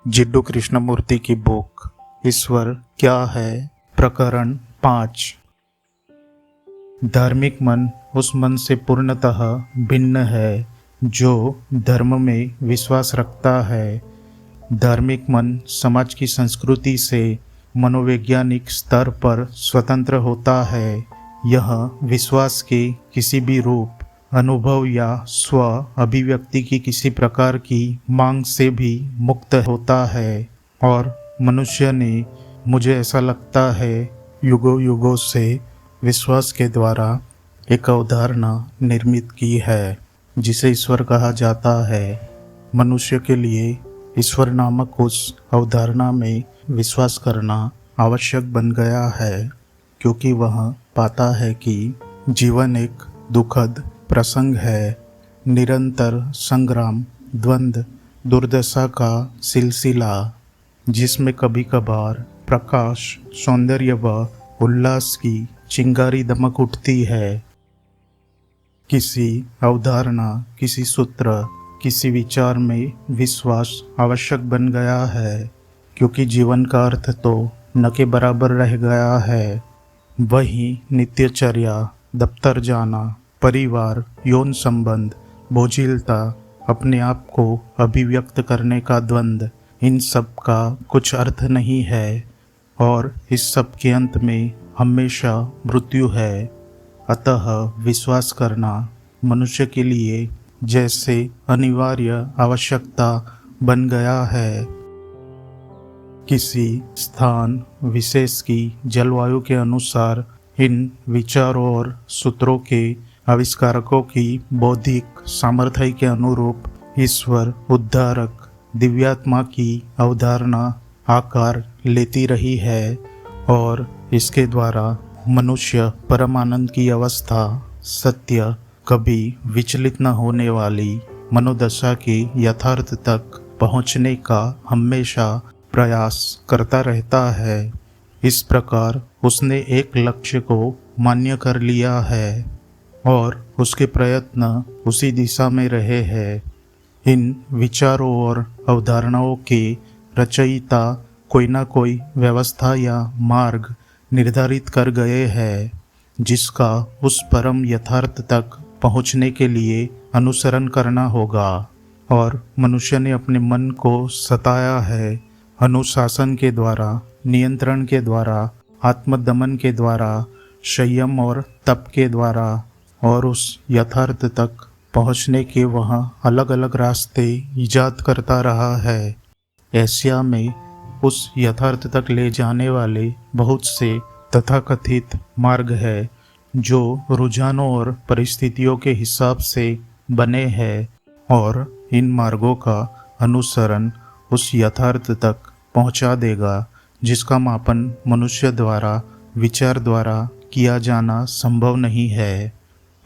जिड्डू कृष्णमूर्ति की बुक ईश्वर क्या है, प्रकरण 5। धार्मिक मन उस मन से पूर्णतः भिन्न है जो धर्म में विश्वास रखता है। धार्मिक मन समाज की संस्कृति से मनोवैज्ञानिक स्तर पर स्वतंत्र होता है। यह विश्वास के किसी भी रूप, अनुभव या स्व अभिव्यक्ति की किसी प्रकार की मांग से भी मुक्त होता है। और मनुष्य ने, मुझे ऐसा लगता है, युगों युगों से विश्वास के द्वारा एक अवधारणा निर्मित की है जिसे ईश्वर कहा जाता है। मनुष्य के लिए ईश्वर नामक उस अवधारणा में विश्वास करना आवश्यक बन गया है, क्योंकि वह पाता है कि जीवन एक दुखद प्रसंग है, निरंतर संग्राम, द्वंद्व, दुर्दशा का सिलसिला, जिसमें कभी कभार प्रकाश, सौंदर्य व उल्लास की चिंगारी दमक उठती है। किसी अवधारणा, किसी सूत्र, किसी विचार में विश्वास आवश्यक बन गया है, क्योंकि जीवन का अर्थ तो न के बराबर रह गया है। वही नित्यचर्या, दफ्तर जाना, परिवार, यौन संबंध, बोझिलता, अपने आप को अभिव्यक्त करने का द्वंद्व, इन सब का कुछ अर्थ नहीं है और इस सब के अंत में हमेशा मृत्यु है। अतः विश्वास करना मनुष्य के लिए जैसे अनिवार्य आवश्यकता बन गया है। किसी स्थान विशेष की जलवायु के अनुसार इन विचारों और सूत्रों के आविष्कारकों की बौद्धिक सामर्थ्य के अनुरूप ईश्वर, उद्धारक, दिव्यात्मा की अवधारणा आकार लेती रही है और इसके द्वारा मनुष्य परमानंद की अवस्था, सत्य, कभी विचलित न होने वाली मनोदशा के यथार्थ तक पहुँचने का हमेशा प्रयास करता रहता है। इस प्रकार उसने एक लक्ष्य को मान्य कर लिया है और उसके प्रयत्न उसी दिशा में रहे हैं। इन विचारों और अवधारणाओं के रचयिता कोई ना कोई व्यवस्था या मार्ग निर्धारित कर गए हैं, जिसका उस परम यथार्थ तक पहुँचने के लिए अनुसरण करना होगा। और मनुष्य ने अपने मन को सताया है, अनुशासन के द्वारा, नियंत्रण के द्वारा, आत्मदमन के द्वारा, संयम और तप के द्वारा, और उस यथार्थ तक पहुँचने के वह अलग अलग रास्ते ईजाद करता रहा है। एशिया में उस यथार्थ तक ले जाने वाले बहुत से तथाकथित मार्ग है जो रुझानों और परिस्थितियों के हिसाब से बने हैं, और इन मार्गों का अनुसरण उस यथार्थ तक पहुंचा देगा जिसका मापन मनुष्य द्वारा, विचार द्वारा किया जाना संभव नहीं है।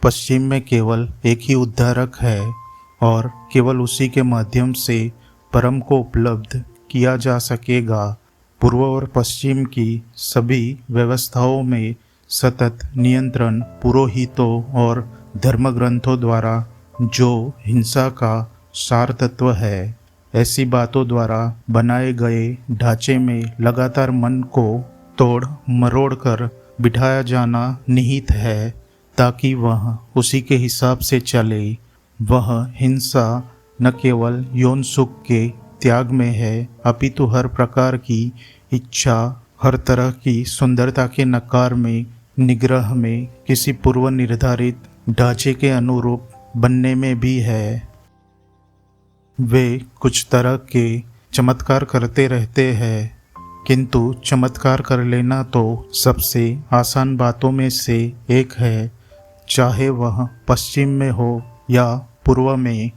पश्चिम में केवल एक ही उद्धारक है और केवल उसी के माध्यम से परम को उपलब्ध किया जा सकेगा। पूर्व और पश्चिम की सभी व्यवस्थाओं में सतत नियंत्रण पुरोहितों और धर्म ग्रंथों द्वारा, जो हिंसा का सार तत्व है, ऐसी बातों द्वारा बनाए गए ढांचे में लगातार मन को तोड़ मरोड़ कर बिठाया जाना निहित है, ताकि वह उसी के हिसाब से चले। वह हिंसा न केवल यौन सुख के त्याग में है, अपितु हर प्रकार की इच्छा, हर तरह की सुंदरता के नकार में, निग्रह में, किसी पूर्व निर्धारित ढांचे के अनुरूप बनने में भी है। वे कुछ तरह के चमत्कार करते रहते हैं, किंतु चमत्कार कर लेना तो सबसे आसान बातों में से एक है, चाहे वह पश्चिम में हो या पूर्व में।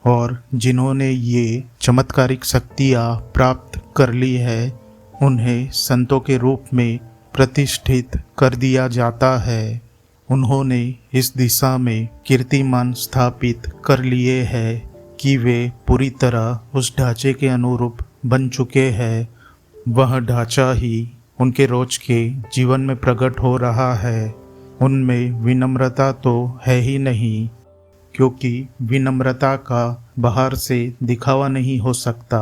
और जिन्होंने ये चमत्कारिक शक्तियाँ प्राप्त कर ली है, उन्हें संतों के रूप में प्रतिष्ठित कर दिया जाता है। उन्होंने इस दिशा में कीर्तिमान स्थापित कर लिए हैं कि वे पूरी तरह उस ढांचे के अनुरूप बन चुके हैं। वह ढांचा ही उनके रोज के जीवन में प्रकट हो रहा है। उनमें विनम्रता तो है ही नहीं, क्योंकि विनम्रता का बाहर से दिखावा नहीं हो सकता।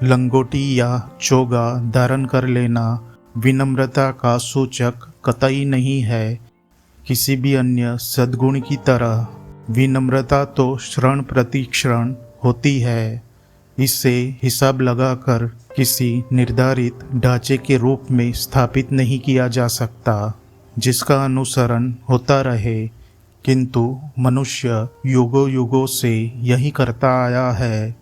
लंगोटी या चोगा धारण कर लेना विनम्रता का सूचक कतई नहीं है। किसी भी अन्य सद्गुण की तरह विनम्रता तो क्षण प्रति क्षण होती है। इसे हिसाब लगाकर किसी निर्धारित ढांचे के रूप में स्थापित नहीं किया जा सकता जिसका अनुसरण होता रहे, किंतु मनुष्य युगों युगों से यही करता आया है।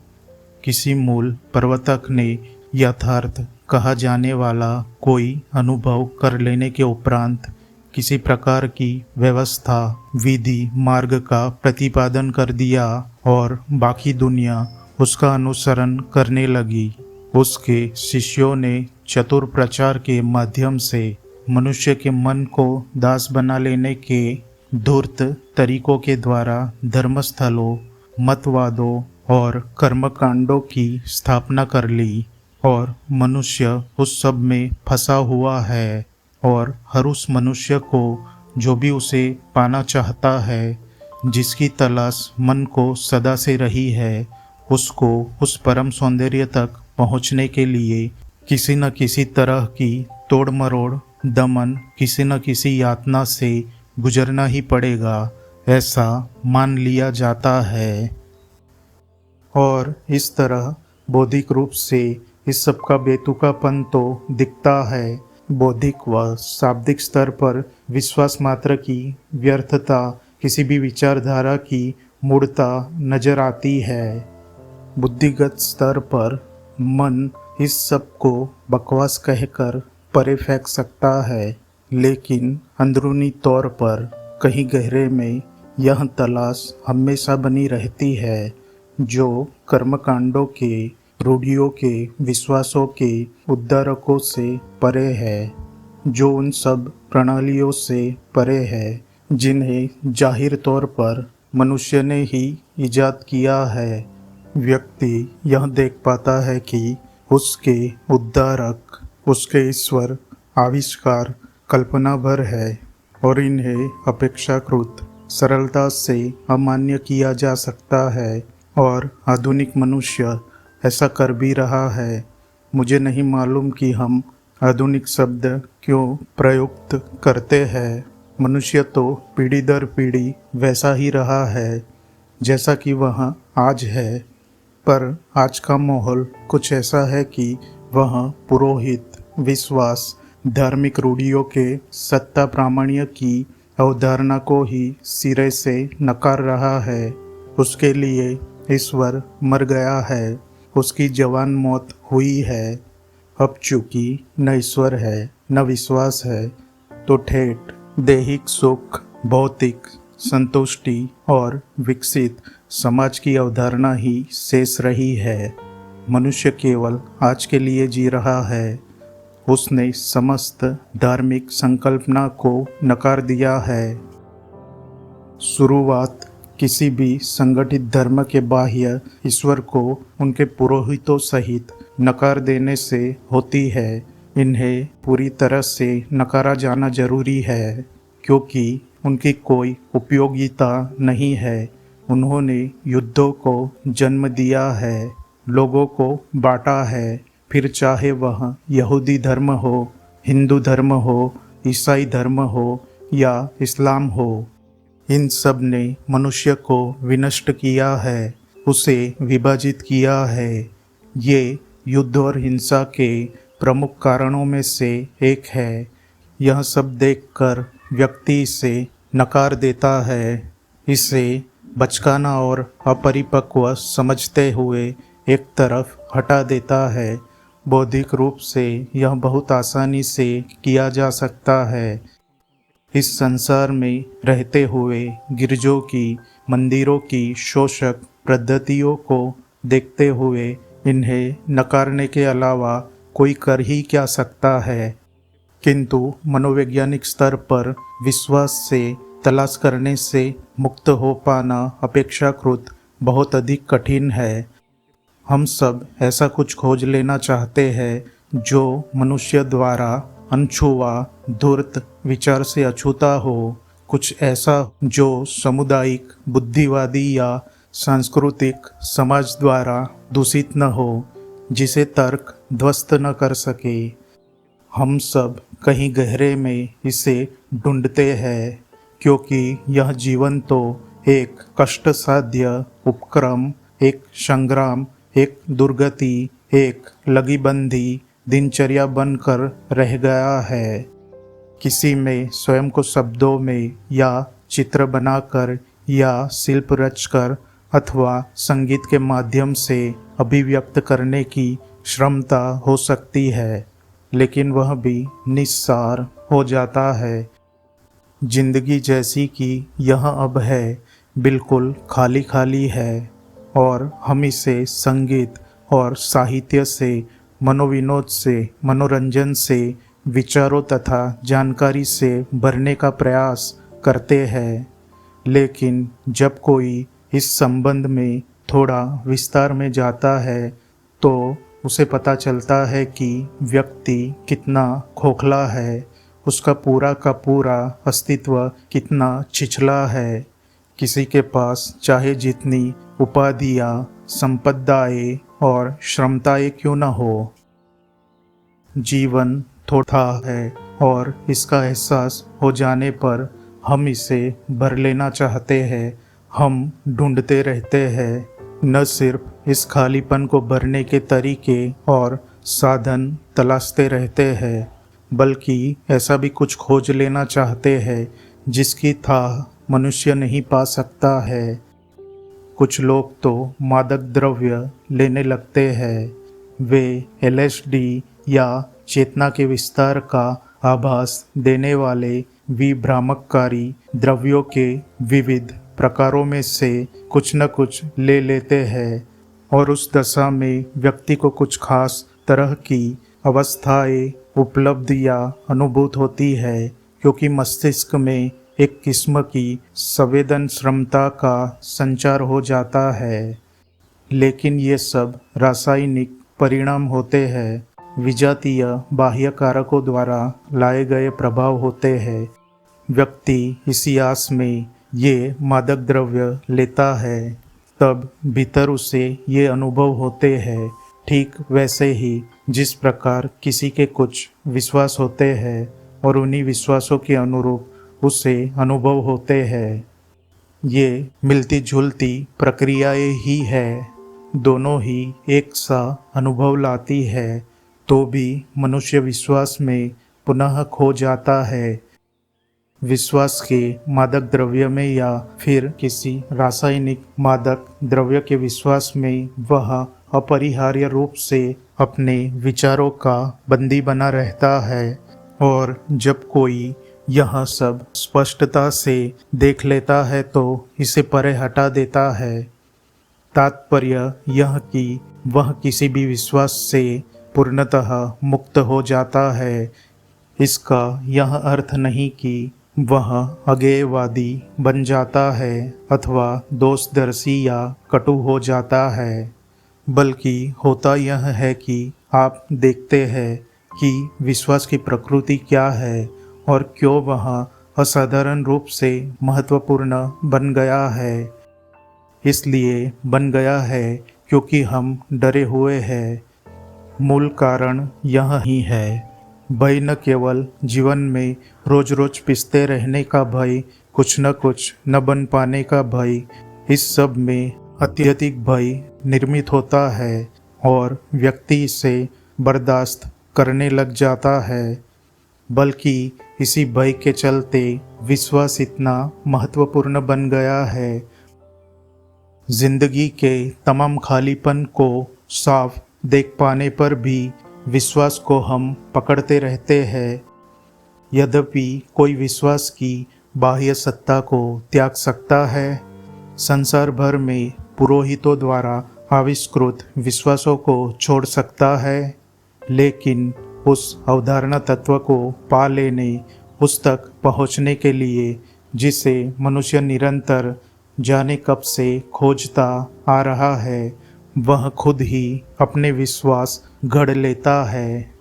किसी मूल प्रवर्तक ने यथार्थ कहा जाने वाला कोई अनुभव कर लेने के उपरांत किसी प्रकार की व्यवस्था विधि मार्ग का प्रतिपादन कर दिया और बाकी दुनिया उसका अनुसरण करने लगी। उसके शिष्यों ने चतुर प्रचार के माध्यम से मनुष्य के मन को दास बना लेने के धूर्त तरीकों के द्वारा धर्मस्थलों, मतवादों और कर्मकांडों की स्थापना कर ली और मनुष्य उस सब में फंसा हुआ है। और हर उस मनुष्य को जो भी उसे पाना चाहता है, जिसकी तलाश मन को सदा से रही है, उसको उस परम सौंदर्य तक पहुंचने के लिए किसी न किसी तरह की तोड़ मरोड़, दमन, किसी न किसी यातना से गुजरना ही पड़ेगा, ऐसा मान लिया जाता है। और इस तरह बौद्धिक रूप से इस सब का बेतुकापन तो दिखता है। बौद्धिक व शाब्दिक स्तर पर विश्वास मात्र की व्यर्थता, किसी भी विचारधारा की मूढ़ता नजर आती है। बुद्धिगत स्तर पर मन इस सब को बकवास कहकर परे फेंक सकता है, लेकिन अंदरूनी तौर पर कहीं गहरे में यह तलाश हमेशा बनी रहती है जो कर्मकांडों के, रूढ़ियों के, विश्वासों के उद्धारकों से परे है, जो उन सब प्रणालियों से परे है जिन्हें जाहिर तौर पर मनुष्य ने ही इजाद किया है। व्यक्ति यह देख पाता है कि उसके उद्धारक, उसके ईश्वर आविष्कार कल्पना भर है और इन्हें अपेक्षाकृत सरलता से अमान्य किया जा सकता है और आधुनिक मनुष्य ऐसा कर भी रहा है। मुझे नहीं मालूम कि हम आधुनिक शब्द क्यों प्रयुक्त करते हैं। मनुष्य तो पीढ़ी दर पीढ़ी वैसा ही रहा है जैसा कि वह आज है, पर आज का माहौल कुछ ऐसा है कि वह पुरोहित, विश्वास, धार्मिक रूढ़ियों के सत्ता प्रामाण्य की अवधारणा को ही सिरे से नकार रहा है। उसके लिए ईश्वर मर गया है, उसकी जवान मौत हुई है। अब चूंकि न ईश्वर है न विश्वास है, तो ठेठ दैहिक सुख, भौतिक संतुष्टि और विकसित समाज की अवधारणा ही शेष रही है। मनुष्य केवल आज के लिए जी रहा है। उसने समस्त धार्मिक संकल्पना को नकार दिया है। शुरुआत किसी भी संगठित धर्म के बाह्य ईश्वर को उनके पुरोहितों सहित नकार देने से होती है। इन्हें पूरी तरह से नकारा जाना जरूरी है, क्योंकि उनकी कोई उपयोगिता नहीं है। उन्होंने युद्धों को जन्म दिया है, लोगों को बांटा है, फिर चाहे वह यहूदी धर्म हो, हिंदू धर्म हो, ईसाई धर्म हो या इस्लाम हो। इन सब ने मनुष्य को विनष्ट किया है, उसे विभाजित किया है। ये युद्ध और हिंसा के प्रमुख कारणों में से एक है। यह सब देखकर व्यक्ति इसे नकार देता है। इसे बचकाना और अपरिपक्व समझते हुए एक तरफ हटा देता है। बौद्धिक रूप से यह बहुत आसानी से किया जा सकता है। इस संसार में रहते हुए गिरजों की, मंदिरों की शोषक पद्धतियों को देखते हुए इन्हें नकारने के अलावा कोई कर ही क्या सकता है। किंतु मनोवैज्ञानिक स्तर पर विश्वास से तलाश करने से मुक्त हो पाना अपेक्षाकृत बहुत अधिक कठिन है। हम सब ऐसा कुछ खोज लेना चाहते हैं जो मनुष्य द्वारा अनछुआ, धूर्त विचार से अछूता हो, कुछ ऐसा जो सामुदायिक, बुद्धिवादी या सांस्कृतिक समाज द्वारा दूषित न हो, जिसे तर्क ध्वस्त न कर सके। हम सब कहीं गहरे में इसे ढूंढते हैं, क्योंकि यह जीवन तो एक कष्टसाध्य उपक्रम, एक संग्राम, एक दुर्गति, एक लगीबंधी दिनचर्या बनकर रह गया है। किसी में स्वयं को शब्दों में या चित्र बनाकर या शिल्प रचकर अथवा संगीत के माध्यम से अभिव्यक्त करने की क्षमता हो सकती है, लेकिन वह भी निस्सार हो जाता है। जिंदगी जैसी कि यह अब है, बिल्कुल खाली खाली है, और हम इसे संगीत और साहित्य से, मनोविनोद से, मनोरंजन से, विचारों तथा जानकारी से भरने का प्रयास करते हैं। लेकिन जब कोई इस संबंध में थोड़ा विस्तार में जाता है तो उसे पता चलता है कि व्यक्ति कितना खोखला है, उसका पूरा का पूरा अस्तित्व कितना छिछला है। किसी के पास चाहे जितनी उपाधियाँ, संपदाएं और क्षमताएं क्यों न हो, जीवन थोड़ा है और इसका एहसास हो जाने पर हम इसे भर लेना चाहते हैं। हम ढूंढते रहते हैं, न सिर्फ इस खालीपन को भरने के तरीके और साधन तलाशते रहते हैं, बल्कि ऐसा भी कुछ खोज लेना चाहते हैं जिसकी थाह मनुष्य नहीं पा सकता है। कुछ लोग तो मादक द्रव्य लेने लगते हैं। वे एलएसडी या चेतना के विस्तार का आभास देने वाले विभ्रामककारी द्रव्यों के विविध प्रकारों में से कुछ न कुछ ले लेते हैं, और उस दशा में व्यक्ति को कुछ खास तरह की अवस्थाएं उपलब्ध या अनुभूत होती है, क्योंकि मस्तिष्क में एक किस्म की संवेदन क्षमता का संचार हो जाता है। लेकिन ये सब रासायनिक परिणाम होते हैं, विजातीय बाह्य कारकों द्वारा लाए गए प्रभाव होते हैं। व्यक्ति इसी आस में ये मादक द्रव्य लेता है, तब भीतर उसे ये अनुभव होते हैं, ठीक वैसे ही जिस प्रकार किसी के कुछ विश्वास होते हैं और उन्हीं विश्वासों के अनुरूप उसे अनुभव होते हैं। ये मिलती जुलती प्रक्रियाएं ही है, दोनों ही एक सा अनुभव लाती है, तो भी मनुष्य विश्वास में पुनः खो जाता है। विश्वास के मादक द्रव्य में या फिर किसी रासायनिक मादक द्रव्य के विश्वास में वह अपरिहार्य रूप से अपने विचारों का बंदी बना रहता है, और जब कोई यह सब स्पष्टता से देख लेता है तो इसे परे हटा देता है। तात्पर्य यह कि वह किसी भी विश्वास से पूर्णतः मुक्त हो जाता है। इसका यह अर्थ नहीं कि वह अज्ञेयवादी बन जाता है अथवा दोषदर्शी या कटु हो जाता है, बल्कि होता यह है कि आप देखते हैं कि विश्वास की प्रकृति क्या है और क्यों वह असाधारण रूप से महत्वपूर्ण बन गया है। इसलिए बन गया है क्योंकि हम डरे हुए हैं। मूल कारण यह ही है। भय न केवल जीवन में रोज रोज पिसते रहने का भय, कुछ न कुछ न बन पाने का भय, इस सब में अत्यधिक भय निर्मित होता है और व्यक्ति इसे बर्दाश्त करने लग जाता है। बल्कि इसी भय के चलते विश्वास इतना महत्वपूर्ण बन गया है। जिंदगी के तमाम खालीपन को साफ देख पाने पर भी विश्वास को हम पकड़ते रहते हैं। यद्यपि कोई विश्वास की बाह्य सत्ता को त्याग सकता है, संसार भर में पुरोहितों द्वारा आविष्कृत विश्वासों को छोड़ सकता है, लेकिन उस अवधारणा तत्व को पा लेने, उस तक पहुँचने के लिए जिसे मनुष्य निरंतर जाने कब से खोजता आ रहा है, वह खुद ही अपने विश्वास गढ़ लेता है।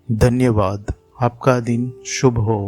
धन्यवाद। आपका दिन शुभ हो।